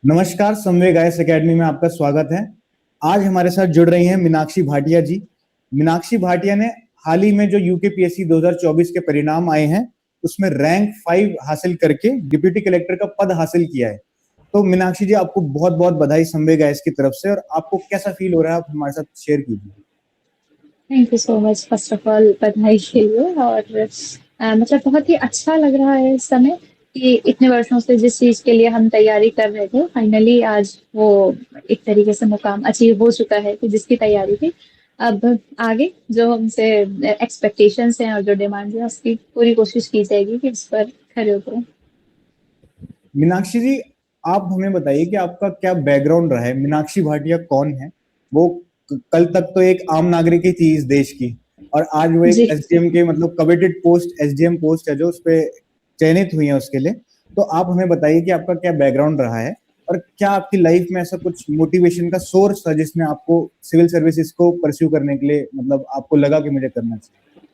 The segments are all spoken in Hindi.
नमस्कार, समवेग आईएएस एकेडमी में आपका स्वागत है। आज हमारे साथ जुड़ रही हैं मीनाक्षी भाटिया जी। मीनाक्षी भाटिया ने हाल ही में जो यूकेपीएससी 2024 के परिणाम आए हैं उसमें रैंक 5 हासिल करके डिप्टी कलेक्टर का पद हासिल किया है। तो मीनाक्षी जी, आपको बहुत बहुत बधाई समवेग आईएएस की तरफ से। और आपको कैसा फील हो रहा है, आप हमारे साथ शेयर कीजिए। Thank you so much first of all बधाई के लिए। और मतलब बहुत ही अच्छा लग रहा है इस समय कि इतने वर्षों से जिस चीज़ के लिए हम तैयारी कर रहे थे फाइनली आज वो एक तरीके से मुकाम अचीव हो चुका है कि जिसकी तैयारी थी। अब आगे जो हमसे एक्सपेक्टेशंस हैं और जो डिमांड है उसकी पूरी कोशिश की जाएगी कि उस पर खरे उतरें। मीनाक्षी जी, आप हमें बताइए कि आपका क्या बैकग्राउंड रहा है। मीनाक्षी भाटिया कौन है? वो कल तक तो एक आम नागरिक ही थी इस देश की, और आज वो एक जी। एसडीएम के मतलब कवेटेड पोस्ट एसडीएम पोस्ट है जो उस पे चयनित हुई है उसके लिए। तो आप हमें बताइए कि आपका क्या बैकग्राउंड रहा है और क्या आपकी लाइफ में ऐसा कुछ मोटिवेशन का सोर्स था जिसने आपको सिविल सर्विसेज को परस्यू करने के लिए मतलब आपको लगा कि मुझे करना चाहिए।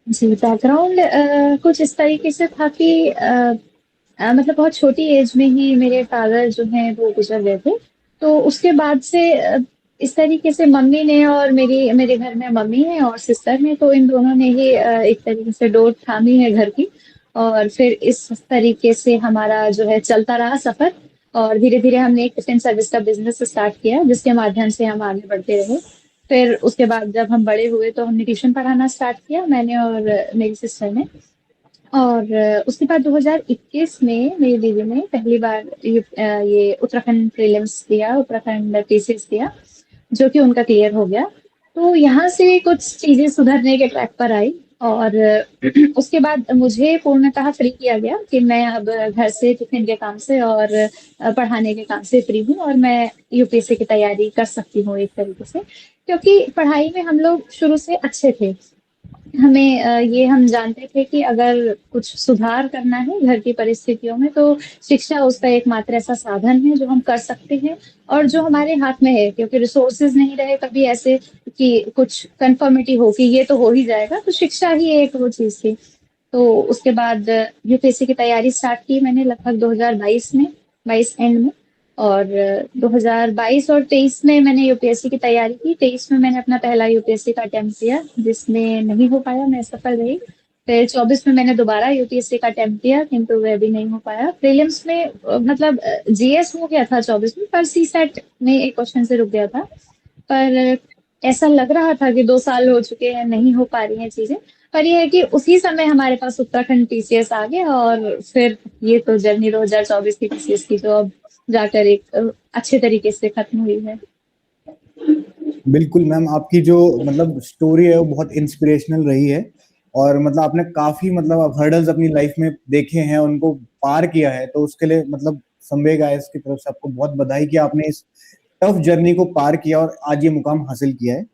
जी, बैकग्राउंड कुछ इस तरीके से था कि मतलब बहुत छोटी एज में ही मेरे फादर जो हैं वो गुजर गए थे। तो उसके बाद से इस तरीके से मम्मी ने और मेरे घर में मम्मी है और सिस्टर ने, तो इन दोनों ने ही एक तरीके से डोर थामी है घर की। और फिर इस तरीके से हमारा जो है चलता रहा सफर। और धीरे धीरे हमने एक टिफिन सर्विस का बिजनेस स्टार्ट किया जिसके माध्यम से हम आगे बढ़ते रहे। फिर उसके बाद जब हम बड़े हुए तो हमने ट्यूशन पढ़ाना स्टार्ट किया, मैंने और मेरी सिस्टर ने। और उसके बाद 2021 में मेरी दीदी ने पहली बार ये उत्तराखंड प्रीलिम्स दिया, उत्तराखंड पीसीएस दिया, जो कि उनका क्लियर हो गया। तो यहाँ से कुछ चीजें सुधरने के ट्रैक पर आई। और उसके बाद मुझे पूर्णतः फ्री किया गया कि मैं अब घर से टिफिन के काम से और पढ़ाने के काम से फ्री हूँ और मैं यूपीएससी की तैयारी कर सकती हूँ एक तरीके से, क्योंकि पढ़ाई में हम लोग शुरू से अच्छे थे। हमें ये हम जानते थे कि अगर कुछ सुधार करना है घर की परिस्थितियों में तो शिक्षा उसका एकमात्र ऐसा साधन है जो हम कर सकते हैं और जो हमारे हाथ में है, क्योंकि रिसोर्सेज नहीं रहे कभी ऐसे कि कुछ कंफर्मिटी हो कि ये तो हो ही जाएगा, तो शिक्षा ही एक वो चीज थी। तो उसके बाद यूपीएससी की तैयारी स्टार्ट की मैंने लगभग 2022 में, 22 एंड में। और 2022 और 23 में मैंने यूपीएससी की तैयारी की। 23 में मैंने अपना पहला यूपीएससी का अटेम्प्ट दिया जिसमें नहीं हो पाया, मैं सफल रही। फिर 24 में मैंने दोबारा यूपीएससी का अटेम्प्ट दिया किंतु वह भी नहीं हो पाया। प्रीलिम्स में मतलब जीएस हो गया था 24 में, पर सी सेट में एक क्वेश्चन से रुक गया था। पर ऐसा लग रहा था कि 2 साल हो चुके हैं, नहीं हो पा रही हैं चीजें। पर यह है कि उसी समय हमारे पास उत्तराखंड पीसीएस आ गया और फिर ये तो जर्नी 2024 की पीसीएस की तो अब जाकर एक अच्छे तरीके से खत्म हुई है। बिल्कुल मैम, आपकी जो मतलब स्टोरी है वो बहुत इंस्पिरेशनल रही है। और मतलब आपने काफी मतलब हर्डल्स अपनी लाइफ में देखे हैं, उनको पार किया है। तो उसके लिए मतलब संवेग आईएएस की तरफ से आपको बहुत बधाई कि आपने इस टफ जर्नी को पार किया और आज ये मुकाम हासिल किया है।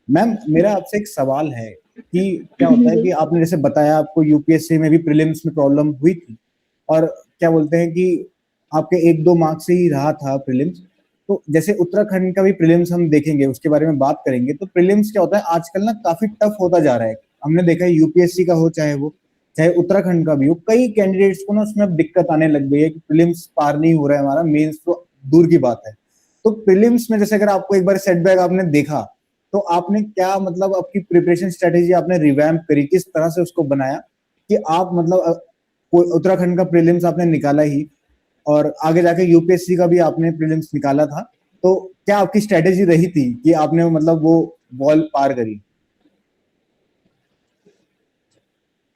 मैम, मेरा आपसे एक सवाल है कि क्या होता है जी। कि आपने जैसे बताया आपको यूपीएससी में भी प्रीलिम्स में प्रॉब्लम हुई थी, और क्या बोलते हैं कि आपके एक दो मार्क्स से ही रहा था प्रीलिम्स। तो जैसे उत्तराखंड का भी प्रीलिम्स हम देखेंगे, उसके बारे में बात करेंगे। तो प्रीलिम्स क्या होता है आजकल ना, काफी टफ होता जा रहा है। हमने देखा है यूपीएससी का हो चाहे उत्तराखंड का भी हो, कई कैंडिडेट्स को ना उसमें अब दिक्कत आने लग गई है कि प्रीलिम्स पार नहीं हो रहा है हमारा, मेंस तो दूर की बात है। तो प्रीलिम्स में जैसे अगर आपको एक बार सेटबैक आपने देखा, तो आपने क्या मतलब आपकी प्रिपरेशन स्ट्रेटेजी आपने रिवैम्प करी, किस तरह से उसको बनाया कि आप मतलब उत्तराखंड का प्रीलिम्स आपने निकाला ही, और आगे जाके यूपीएससी का भी आपने प्रीलिम्स निकाला था। तो क्या आपकी स्ट्रेटेजी रही थी कि आपने मतलब वो वॉल पार करी?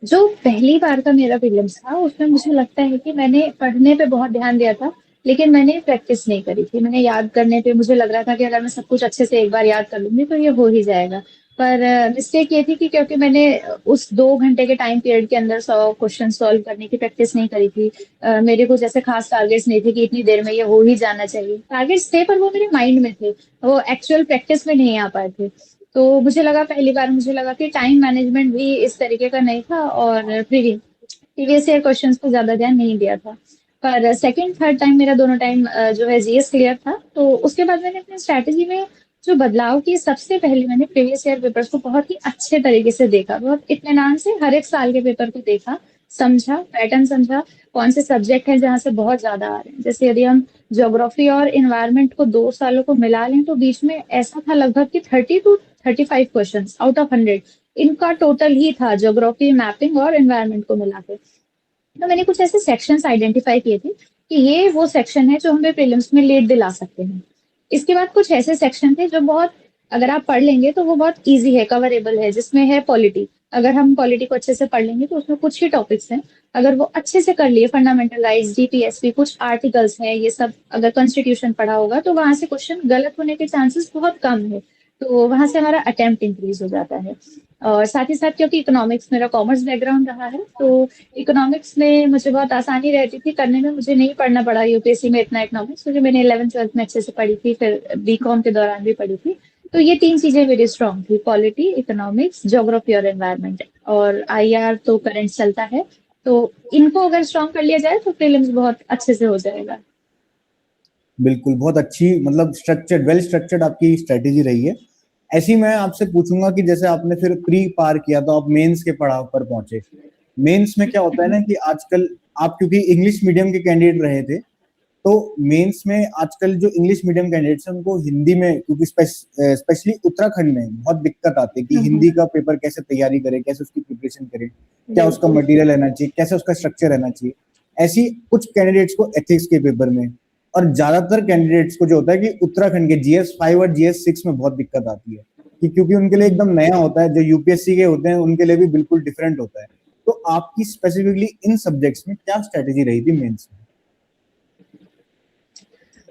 जो पहली बार का मेरा प्रीलिम्स था उसमें मुझे लगता है कि मैंने पढ़ने पे बहुत ध्यान दिया था, लेकिन मैंने प्रैक्टिस नहीं करी थी। मैंने याद करने पे मुझे लग रहा था कि अगर मैं सब कुछ अच्छे से एक बार याद कर लूंगी तो ये हो ही जाएगा। पर मिस्टेक ये थी कि क्योंकि मैंने उस 2 घंटे के टाइम पीरियड के अंदर 100 क्वेश्चन सॉल्व करने की प्रैक्टिस नहीं करी थी। मेरे कुछ ऐसे खास टारगेट्स नहीं थे कि इतनी देर में ये हो ही जाना चाहिए। टारगेट्स थे पर वो मेरे माइंड में थे, वो एक्चुअल प्रैक्टिस में नहीं आ पाए थे। तो मुझे लगा पहली बार मुझे लगा कि टाइम मैनेजमेंट भी इस तरीके का नहीं था और प्रीवियस ईयर क्वेश्चंस को ज्यादा ध्यान नहीं दिया था। पर सेकंड थर्ड टाइम मेरा दोनों टाइम जो है जीएस क्लियर था। तो उसके बाद मैंने अपनी स्ट्रैटेजी में जो बदलाव किए, सबसे पहले मैंने प्रीवियस ईयर पेपर्स को बहुत ही अच्छे तरीके से देखा, बहुत इत्मीनान से हर एक साल के पेपर को देखा। समझा, पैटर्न समझा, कौन से सब्जेक्ट हैं जहाँ से बहुत ज़्यादा आ रहे हैं। जैसे यदि हम ज्योग्राफी और एनवायरनमेंट को 2 सालों को मिला लें तो बीच में ऐसा था लगभग कि 30 टू 35 क्वेश्चंस आउट ऑफ 100 इनका टोटल ही था ज्योग्राफी, मैपिंग और एनवायरनमेंट को मिला के। तो मैंने कुछ ऐसे सेक्शंस आइडेंटिफाई किए थे कि ये वो सेक्शन है जो हमें प्रीलिम्स में लेट दिला सकते हैं। इसके बाद कुछ ऐसे सेक्शन थे जो बहुत, अगर आप पढ़ लेंगे तो वो बहुत इजी है, कवरेबल है, जिसमें है पॉलिटी। अगर हम पॉलिटी को अच्छे से पढ़ लेंगे तो उसमें कुछ ही टॉपिक्स हैं, अगर वो अच्छे से कर लिए, फंडामेंटल राइट्स, डीपीएसपी, कुछ आर्टिकल्स हैं, ये सब अगर कॉन्स्टिट्यूशन पढ़ा होगा तो वहां से क्वेश्चन गलत होने के चांसेस बहुत कम है। तो वहां से हमारा अटेम्प्ट इंक्रीज हो जाता है। और साथ ही साथ क्योंकि इकोनॉमिक्स मेरा कॉमर्स बैकग्राउंड रहा है, तो इकोनॉमिक्स में मुझे बहुत आसानी रहती थी करने में, मुझे नहीं पढ़ना पड़ा यूपीएससी में इतना इकोनॉमिक्स, क्योंकि मैंने 11th 12th में अच्छे से पढ़ी थी, फिर बीकॉम के दौरान भी पढ़ी थी। तो ये 3 चीजें मेरी स्ट्रांग थी, पॉलिटी, इकोनॉमिक्स, ज्योग्राफी और एनवायरनमेंट। और आईआर तो करंट चलता है, तो इनको अगर स्ट्रांग कर लिया जाए तो प्रीलिम्स बहुत अच्छे से हो जाएगा। बिल्कुल, बहुत अच्छी, मतलब स्ट्रक्चर्ड, वेल स्ट्रक्चर्ड आपकी स्ट्रेटेजी रही है। ऐसी मैं आपसे पूछूंगा कि जैसे आपने फिर प्री पार किया तो आप मेंस के पड़ाव पर पहुंचे। मेंस में क्या होता है ना कि आजकल आप क्योंकि इंग्लिश मीडियम के कैंडिडेट रहे थे, तो मेंस में आजकल जो इंग्लिश मीडियम कैंडिडेट्स हैं उनको हिंदी में, क्योंकि स्पेशली उत्तराखंड में बहुत दिक्कत आती है कि हाँ, हाँ, हिंदी का पेपर कैसे तैयारी करें, कैसे उसकी प्रिपरेशन करें, क्या उसका बिल्कुल। मटेरियल रहना चाहिए, कैसे उसका स्ट्रक्चर रहना चाहिए। ऐसी कुछ कैंडिडेट्स को एथिक्स के पेपर में, और ज्यादातर कैंडिडेट्स को जो होता है कि उत्तराखंड के GS 5 और GS 6 में बहुत दिक्कत आती है कि क्योंकि उनके लिए एकदम नया होता है, जो यूपीएससी के होते हैं उनके लिए भी बिल्कुल डिफरेंट होता है। तो आपकी स्पेसिफिकली इन सब्जेक्ट्स में क्या स्ट्रेटेजी रही थी मेंस में?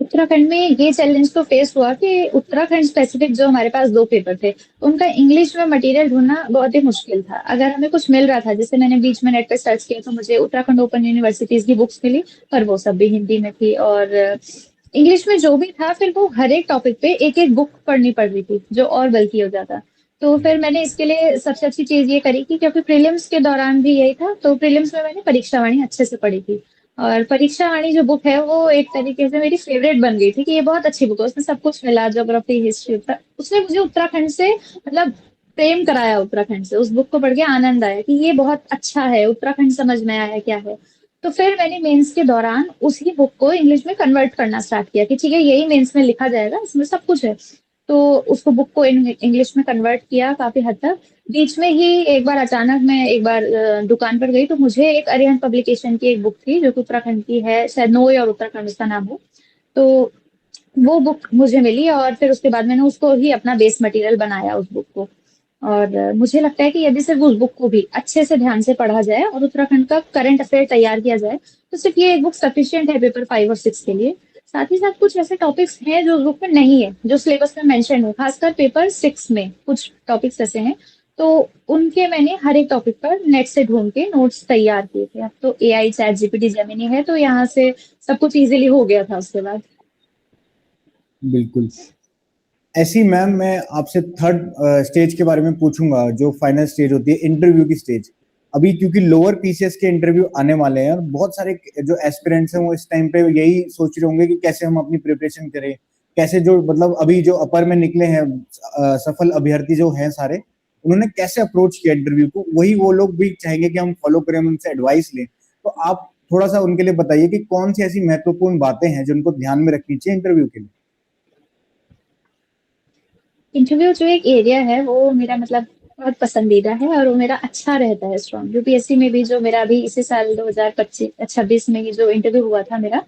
उत्तराखंड में ये चैलेंज तो फेस हुआ कि उत्तराखंड स्पेसिफिक जो हमारे पास 2 पेपर थे, उनका इंग्लिश में मटेरियल ढूंढना बहुत ही मुश्किल था। अगर हमें कुछ मिल रहा था, जैसे मैंने बीच में नेट पे सर्च किया तो मुझे उत्तराखंड ओपन यूनिवर्सिटीज की बुक्स मिली, पर वो सब भी हिंदी में थी। और इंग्लिश में जो भी था फिर वो हर एक टॉपिक पे एक एक बुक पढ़नी पड़ रही थी, जो और बल्कि हो जाता। तो फिर मैंने इसके लिए सबसे अच्छी चीज ये करी कि क्योंकि प्रीलिम्स के दौरान भी यही था, तो प्रीलिम्स में मैंने परीक्षा वाणी अच्छे से पढ़ी थी। और परीक्षा वाणी जो बुक है वो एक तरीके से मेरी फेवरेट बन गई थी कि ये बहुत अच्छी बुक है, उसमें सब कुछ मिला, ज्योग्राफी, हिस्ट्री, उसने मुझे उत्तराखंड से मतलब प्रेम कराया उत्तराखंड से। उस बुक को पढ़ के आनंद आया कि ये बहुत अच्छा है, उत्तराखंड समझ में आया क्या है। तो फिर मैंने मेंस के दौरान उसी बुक को इंग्लिश में कन्वर्ट करना स्टार्ट किया कि ठीक है यही मेंस में लिखा जाएगा, इसमें सब कुछ है। तो उसको बुक को इंग्लिश में कन्वर्ट किया काफी हद तक। बीच में ही एक बार अचानक मैं एक बार दुकान पर गई तो मुझे एक अरिहंत पब्लिकेशन की एक बुक थी जो कि उत्तराखंड की है, शायद नोए और उत्तराखंड उसका नाम हो। तो वो बुक मुझे मिली और फिर उसके बाद मैंने उसको ही अपना बेस मटेरियल बनाया उस बुक को। और मुझे लगता है कि यदि सिर्फ उस बुक को भी अच्छे से ध्यान से पढ़ा जाए और उत्तराखंड का करंट अफेयर तैयार किया जाए तो सिर्फ ये एक बुक सफिशियंट है पेपर 5 और 6 के लिए। साथ ही साथ कुछ ऐसे टॉपिक्स हैं जो उस बुक में नहीं है, जो सिलेबस में मेंशन है, खासकर पेपर 6 में कुछ टॉपिक्स ऐसे हैं। तो उनके मैंने हर एक टॉपिक पर नेट से ढूंढ के नोट्स तैयार किए थे। अब तो एआई, चैट जीपीटी, जेमिनी है, तो यहाँ से सब कुछ इजीली हो गया था उसके बाद। बिल्कुल। ऐसी मैम मैं आपसे थर्ड स्टेज के बारे में पूछूंगा, जो फाइनल स्टेज होती है इंटरव्यू की स्टेज। अभी क्योंकि लोअर पीसीएस के इंटरव्यू आने वाले हैं और बहुत सारे जो एस्पिरेंट्स हैं वो इस टाइम पे यही सोच रहे होंगे कि कैसे हम अपनी प्रिपरेशन करें, कैसे जो मतलब अभी जो अपर में निकले हैं सफल अभ्यर्थी जो हैं सारे, उन्होंने कैसे अप्रोच किया इंटरव्यू को, वही वो लोग भी चाहेंगे कि हम फॉलो करें, हम उनसे एडवाइस लें। तो आप थोड़ा सा उनके लिए बताइए कि कौन सी ऐसी महत्वपूर्ण बातें हैं जो उनको ध्यान में रखनी चाहिए इंटरव्यू के लिए। इंटरव्यू जो एक एरिया है वो मेरा मतलब बहुत पसंदीदा है और वो मेरा अच्छा रहता है स्ट्रॉन्ग। यूपीएससी में भी जो मेरा अभी इसी साल 2025-26 में ही जो इंटरव्यू हुआ था मेरा,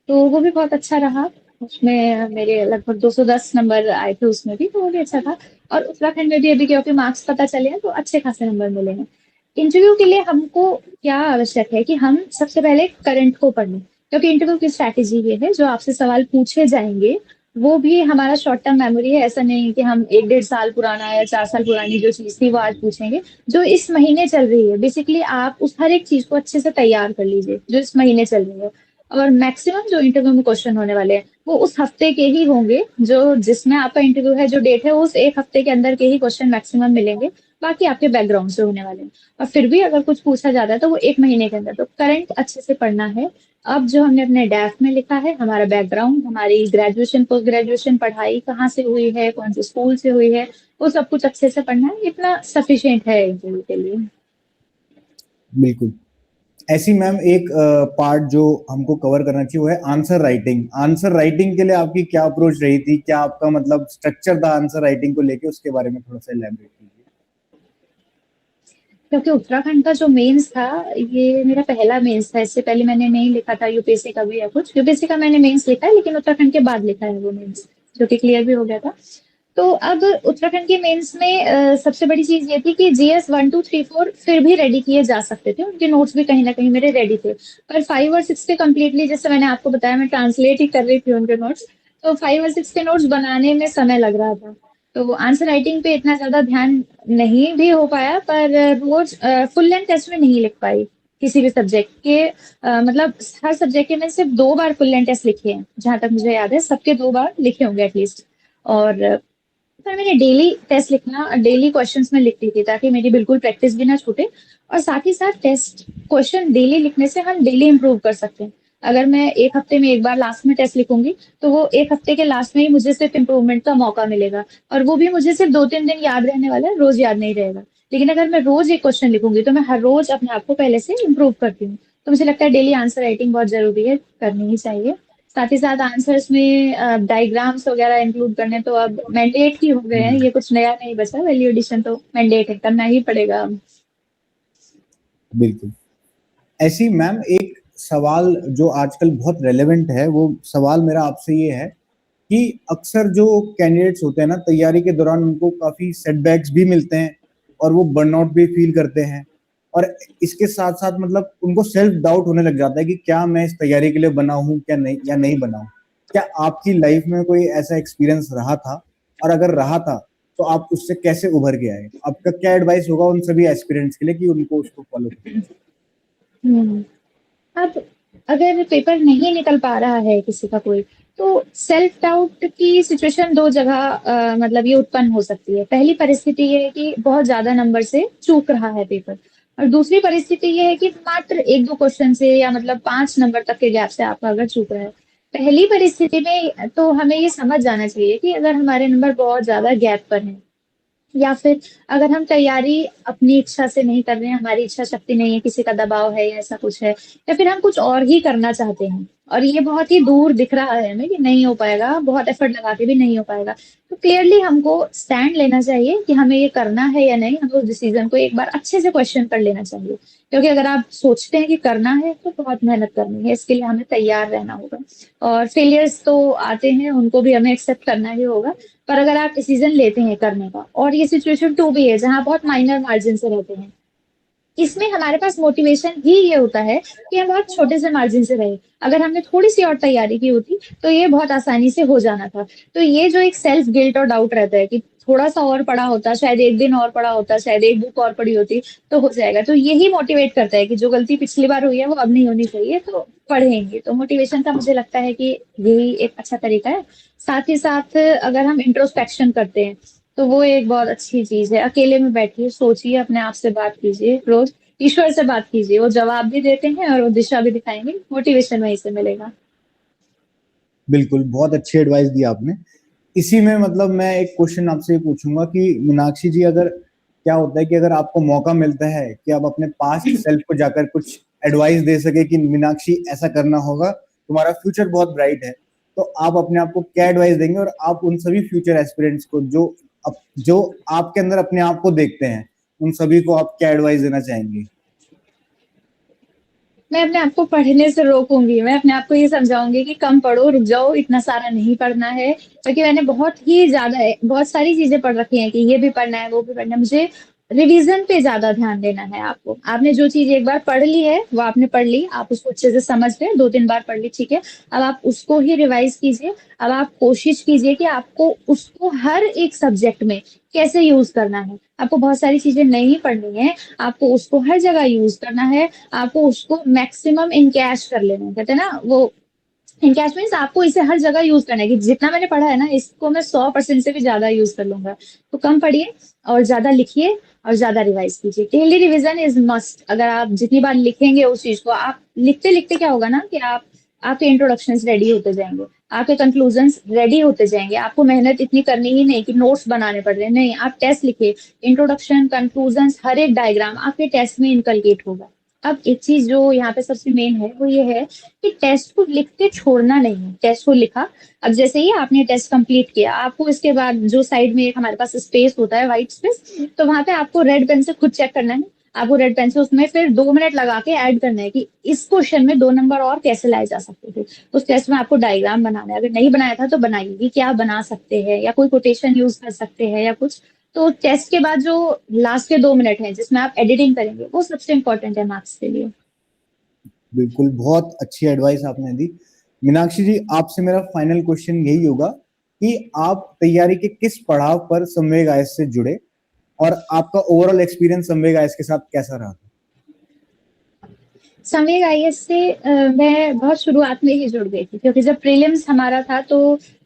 तो वो भी बहुत अच्छा रहा। उसमें मेरे लगभग 210 नंबर आए थे उसमें भी, तो वो भी अच्छा था। और उत्तराखंड में भी अभी क्योंकि मार्क्स पता चले हैं तो अच्छे खासे नंबर मिले हैं। इंटरव्यू के लिए हमको क्या आवश्यक है कि हम सबसे पहले करंट को पढ़ें, क्योंकि इंटरव्यू की स्ट्रैटेजी ये है जो आपसे सवाल पूछे जाएंगे वो भी हमारा शॉर्ट टर्म मेमोरी है। ऐसा नहीं कि हम 1 डेढ़ साल पुराना या 4 साल पुरानी जो चीज थी वो आज पूछेंगे। जो इस महीने चल रही है, बेसिकली आप उस हर एक चीज को अच्छे से तैयार कर लीजिए जो इस महीने चल रही है। और मैक्सिमम जो इंटरव्यू में क्वेश्चन होने वाले हैं वो उस हफ्ते के ही होंगे, जो जिसमें आपका इंटरव्यू है, जो डेट है, उस एक हफ्ते के अंदर के ही क्वेश्चन मैक्सिमम मिलेंगे। बाकी आपके बैकग्राउंड से होने वाले हैं। और फिर भी अगर कुछ पूछा जाता है तो वो 1 महीने के अंदर, तो करंट अच्छे से पढ़ना है। अब जो हमने अपने डैफ में लिखा है, हमारा बैकग्राउंड, हमारी ग्रेजुएशन पोस्ट ग्रेजुएशन पढ़ाई कहाँ से हुई है, कौन से स्कूल से हुई है, वो सब कुछ अच्छे से पढ़ना है, इतना सफिशियंट है इंटरव्यू के लिए। बिल्कुल। ऐसी मैम एक पार्ट जो हमको कवर करना चाहिए वो है आंसर राइटिंग। आंसर राइटिंग के लिए आपकी क्या अप्रोच रही थी, क्या आपका मतलब स्ट्रक्चर था आंसर राइटिंग को लेके, उसके बारे में थोड़ा सा इलैबोरेट कीजिए। क्योंकि उत्तराखंड का जो मेंस था, ये मेरा पहला मेंस था। इससे पहले मैंने नहीं लिखा था यूपीएससी का भी या कुछ। यूपीएससी का मैंने मेंस लिखा है, लेकिन उत्तराखंड के बाद लिखा है वो मेंस, जो कि क्लियर भी हो गया था। तो अब उत्तराखंड के मेंस में सबसे बड़ी चीज ये थी कि जीएस 1 2 3 4 फिर भी रेडी किए जा सकते थे, उनके नोट्स भी कहीं ना कहीं मेरे रेडी थे। पर 5 और 6 के कम्प्लीटली, जैसे मैंने आपको बताया, मैं ट्रांसलेट ही कर रही थी उनके नोट्स। तो 5 और 6 के नोट्स बनाने में समय लग रहा था, तो आंसर राइटिंग पे इतना ज्यादा ध्यान नहीं भी हो पाया। पर रोज फुल लेंथ टेस्ट में नहीं लिख पाई किसी भी सब्जेक्ट के। मतलब हर सब्जेक्ट के मैं सिर्फ 2 बार फुल लेंथ टेस्ट लिखे हैं, जहां तक मुझे याद है। सबके 2 बार लिखे होंगे एटलीस्ट। और पर मैंने डेली टेस्ट लिखना, डेली क्वेश्चंस में लिखती थी, ताकि मेरी बिल्कुल प्रैक्टिस भी ना छूटे। और साथ ही साथ टेस्ट क्वेश्चन डेली लिखने से हम डेली इंप्रूव कर सकते हैं। अगर मैं एक हफ्ते में एक बार लास्ट में टेस्ट लिखूंगी, तो वो एक हफ्ते के लास्ट में ही मुझे सिर्फ इम्प्रूवमेंट का मौका मिलेगा। और वो भी मुझे सिर्फ 2 3 दिन याद रहने वाला है, रोज याद नहीं रहेगा। लेकिन अगर मैं रोज एक क्वेश्चन लिखूंगी, तो मैं हर रोज अपने आप को पहले से इम्प्रूव करती हूँ। तो मुझे लगता है डेली आंसर राइटिंग बहुत जरूरी है, करनी ही चाहिए। साथ ही साथ आंसर्स में डायग्राम्स वगैरह इंक्लूड करने तो अब मैंडेट ही हो गए हैं, ये कुछ नया नहीं बचा। वैल्यू एडिशन तो मैंडेट है, करना ही पड़ेगा अब। बिल्कुल। ऐसी मैम एक सवाल जो आजकल बहुत रेलेवेंट है, वो सवाल मेरा आपसे ये है कि अक्सर जो कैंडिडेट्स होते हैं ना तैयारी के दौरान, उनको काफी सेटबैक्स भी मिलते हैं और वो बर्नआउट भी फील करते हैं। और इसके साथ साथ मतलब उनको सेल्फ डाउट होने लग जाता है कि क्या मैं इस तैयारी के लिए बना हूँ क्या नहीं, या नहीं बना हूँ। क्या आपकी लाइफ में कोई ऐसा एक्सपीरियंस रहा था, और अगर रहा था तो आप उससे कैसे उभर के आए? आपका क्या एडवाइस होगा उन सभी एस्पिरेंट्स के लिए कि उनको उसको फॉलो करें? हम्म। अब अगर पेपर नहीं निकल पा रहा है किसी का कोई, तो सेल्फ डाउट की सिचुएशन दो जगह मतलब ये उत्पन्न हो सकती है। पहली परिस्थिति ये है कि बहुत ज्यादा नंबर से चूक रहा है पेपर। और दूसरी परिस्थिति ये है कि मात्र 1 2 क्वेश्चन से, या मतलब 5 नंबर तक के गैप से आपका अगर चूक रहा है। पहली परिस्थिति में तो हमें ये समझ जाना चाहिए कि अगर हमारे नंबर बहुत ज्यादा गैप पर हैं, या फिर अगर हम तैयारी अपनी इच्छा से नहीं कर रहे हैं, हमारी इच्छा शक्ति नहीं है, किसी का दबाव है या ऐसा कुछ है, या फिर हम कुछ और ही करना चाहते हैं और ये बहुत ही दूर दिख रहा है हमें कि नहीं हो पाएगा, बहुत एफर्ट लगा के भी नहीं हो पाएगा, तो क्लियरली हमको स्टैंड लेना चाहिए कि हमें ये करना है या नहीं। हमें उस डिसीजन को एक बार अच्छे से क्वेश्चन कर लेना चाहिए। क्योंकि अगर आप सोचते हैं कि करना है, तो बहुत मेहनत करनी है, इसके लिए हमें तैयार रहना होगा। और फेलियर्स तो आते हैं, उनको भी हमें एक्सेप्ट करना ही होगा। पर अगर आप डिसीजन लेते हैं करने का, और ये सिचुएशन टू भी है जहां बहुत माइनर मार्जिन से रहते हैं, इसमें हमारे पास मोटिवेशन ही ये होता है कि हम बहुत छोटे से मार्जिन से रहे। अगर हमने थोड़ी सी और तैयारी की होती, तो ये बहुत आसानी से हो जाना था। तो ये जो एक सेल्फ गिल्ट और डाउट रहता है कि थोड़ा सा और पढ़ा होता, शायद एक दिन और पढ़ा होता, शायद एक बुक और पढ़ी होती, तो हो जाएगा। तो यही मोटिवेट करता है कि जो गलती पिछली बार हुई है वो अब नहीं होनी चाहिए, तो पढ़ेंगे। तो मोटिवेशन का मुझे लगता है कि यही एक अच्छा तरीका है। साथ ही साथ अगर हम इंट्रोस्पेक्शन करते हैं, तो वो एक बहुत अच्छी चीज है। अकेले में बैठिए, सोचिए, अपने आप से बात कीजिए रोज। ईश्वर से बात कीजिए, वो जवाब भी देते हैं और वो दिशा भी दिखाएंगे। मोटिवेशन वहीं से मिलेगा। बिल्कुल, बहुत अच्छी एडवाइस दी आपने। इसी में मतलब मैं एक क्वेश्चन आपसे ये पूछूंगा कि मीनाक्षी जी, अगर क्या होता है कि अगर आपको मौका मिलता है कि आप अपने पास्ट सेल्फ को जाकर कुछ एडवाइस दे सके कि मीनाक्षी ऐसा करना होगा, तुम्हारा फ्यूचर बहुत ब्राइट है, तो आप अपने आप को क्या एडवाइस देंगे? और आप उन सभी फ्यूचर एस्पिरेंट्स को जो आपके अंदर अपने आप को देखते हैं, उन सभी को आप क्या एडवाइस देना चाहेंगे? मैं अपने आप को पढ़ने से रोकूंगी। मैं अपने आप को ये समझाऊंगी कि कम पढ़ो, रुक जाओ, इतना सारा नहीं पढ़ना है। क्योंकि मैंने बहुत ही ज्यादा बहुत सारी चीजें पढ़ रखी हैं कि ये भी पढ़ना है, वो भी पढ़ना है। मुझे रिवीजन पे ज्यादा ध्यान देना है। आपको, आपने जो चीज एक बार पढ़ ली है वो आपने पढ़ ली, आप उसको अच्छे से समझ गए, 2 3 बार पढ़ ली, ठीक है। अब आप उसको ही रिवाइज कीजिए। अब आप कोशिश कीजिए कि आपको उसको हर एक सब्जेक्ट में कैसे यूज करना है। आपको बहुत सारी चीजें नहीं पढ़नी है, आपको उसको हर जगह यूज करना है। आपको उसको मैक्सिमम इनकैश कर लेना है, कहते हैं ना वो। इनकैश मीन्स आपको इसे हर जगह यूज करना है कि जितना मैंने पढ़ा है ना, इसको मैं 100% से भी ज्यादा यूज कर लूंगा। तो कम पढ़िए और ज्यादा लिखिए और ज्यादा रिवाइज कीजिए। Daily revision is must. अगर आप जितनी बार लिखेंगे उस चीज को, आप लिखते लिखते क्या होगा ना कि आपके इंट्रोडक्शंस रेडी होते जाएंगे, आपके कंक्लूजन्स रेडी होते जाएंगे। आपको मेहनत इतनी करनी ही नहीं कि नोट्स बनाने पड़ रहे हैं, नहीं। आप टेस्ट लिखिए, इंट्रोडक्शन, कंक्लूजन्स, हर एक डायग्राम आपके टेस्ट में इनकलकेट होगा। अब एक चीज जो यहाँ पे सबसे मेन है वो ये है कि टेस्ट को लिख के छोड़ना नहीं है। टेस्ट को लिखा, अब जैसे ही आपने टेस्ट कंप्लीट किया, आपको इसके बाद जो साइड में एक हमारे पास स्पेस होता है, व्हाइट स्पेस, तो वहां पे आपको रेड पेन से खुद चेक करना है। आपको रेड पेन से उसमें फिर 2 मिनट लगा के ऐड करना है कि इस क्वेश्चन में 2 नंबर और कैसे लाए जा सकते थे। उस टेस्ट में आपको डायग्राम बनाना है, अगर नहीं बनाया था तो बनाइए कि क्या बना सकते हैं, या कोई कोटेशन यूज कर सकते हैं या कुछ। तो टेस्ट के बाद जो लास्ट के 2 मिनट है जिसमें आप एडिटिंग करेंगे, वो सबसे इम्पोर्टेंट है मार्क्स के लिए। बिल्कुल, बहुत अच्छी एडवाइस आपने दी। मीनाक्षी जी, आपसे मेरा फाइनल क्वेश्चन यही होगा कि आप तैयारी के किस पड़ाव पर संवेग आईएएस से जुड़े और आपका ओवरऑल एक्सपीरियंस संवेग आईएएस के साथ कैसा रहा? संवेग आईएएस से मैं बहुत शुरुआत में ही जुड़ गई थी, क्योंकि जब प्रीलिम्स हमारा था तो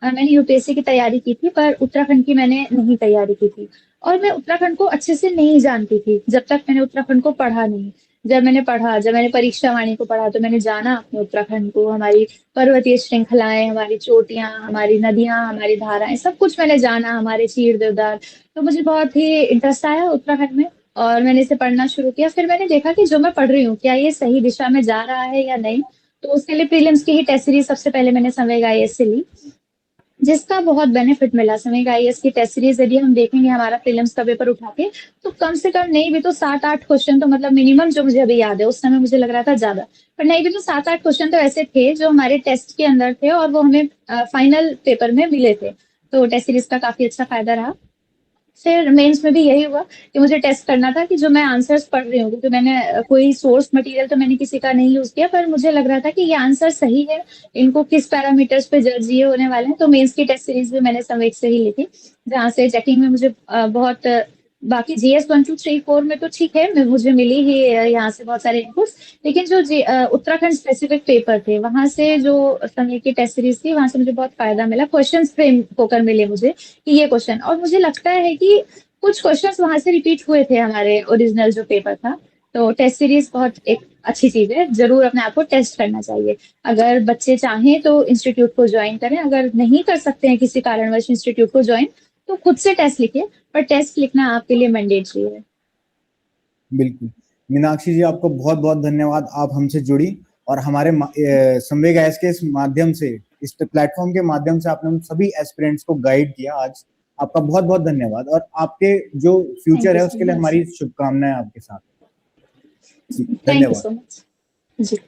मैंने यूपीएससी की तैयारी की थी, पर उत्तराखंड की मैंने नहीं तैयारी की थी। और मैं उत्तराखंड को अच्छे से नहीं जानती थी जब तक मैंने उत्तराखंड को पढ़ा नहीं। जब मैंने परीक्षा वाणी को पढ़ा, तो मैंने जाना अपने उत्तराखंड को, हमारी पर्वतीय श्रृंखलाएं, हमारी चोटियां, हमारी नदियां, हमारी धाराएं, सब कुछ मैंने जाना, हमारे चीर देवदार। तो मुझे बहुत ही इंटरेस्ट आया उत्तराखंड में, और मैंने इसे पढ़ना शुरू किया। फिर मैंने देखा कि जो मैं पढ़ रही हूँ, क्या ये सही दिशा में जा रहा है या नहीं। तो उसके लिए प्रीलिम्स की ही टेस्ट सीरीज सबसे पहले मैंने संवेग आईएएस से ली, जिसका बहुत बेनिफिट मिला। संवेग आईएएस की टेस्ट सीरीज यदि हम देखेंगे हमारा प्रीलिम्स का पेपर उठा के, तो कम से कम नहीं भी तो 7-8 क्वेश्चन, तो मतलब मिनिमम जो मुझे अभी याद है, उस समय मुझे लग रहा था ज्यादा, पर नहीं भी तो 7-8 क्वेश्चन तो ऐसे थे जो हमारे टेस्ट के अंदर थे और वो हमें फाइनल पेपर में मिले थे। तो टेस्ट सीरीज का काफी अच्छा फायदा रहा। फिर मेंस में भी यही हुआ कि मुझे टेस्ट करना था कि जो मैं आंसर्स पढ़ रही हूँ, क्योंकि मैंने कोई सोर्स मटेरियल तो मैंने किसी का नहीं यूज किया, पर मुझे लग रहा था कि ये आंसर सही है, इनको किस पैरामीटर्स पे जज ये होने वाले हैं। तो मेंस की टेस्ट सीरीज भी मैंने संवेग से ही ली थी, जहाँ से चेकिंग में मुझे बहुत बाकी जीएस 1 2 3 4 में तो ठीक है, मुझे मिली ही यहाँ से बहुत सारे इनपुट्स। लेकिन जो उत्तराखंड स्पेसिफिक पेपर थे, वहां से जो संवेग की टेस्ट सीरीज थी, वहां से मुझे बहुत फायदा मिला। क्वेश्चन फ्रेम होकर मिले मुझे कि ये क्वेश्चन, और मुझे लगता है कि कुछ क्वेश्चंस वहां से रिपीट हुए थे हमारे ओरिजिनल जो पेपर था। तो टेस्ट सीरीज बहुत एक अच्छी चीज है, जरूर अपने आप को टेस्ट करना चाहिए। अगर बच्चे चाहें तो इंस्टीट्यूट को ज्वाइन करें, अगर नहीं कर सकते हैं किसी कारणवश इंस्टीट्यूट को ज्वाइन, तो खुद से टेस्ट लिखिए, पर टेस्ट लिखना आपके लिए मैंडेटरी है। बिल्कुल। मीनाक्षी जी, आपको बहुत-बहुत धन्यवाद, आप हमसे जुड़ी और हमारे संवेग आईएएस के इस माध्यम से, इस प्लेटफॉर्म के माध्यम से आपने हम सभी एस्पिरेंट्स को गाइड किया आज। आपका बहुत-बहुत धन्यवाद और आपके जो थैंक फ्यूचर यू है सो उसके लिए मच। हमारी शुभकामनाएं आपके साथ। जी, थैंक यू धन्यवाद। So much. जी।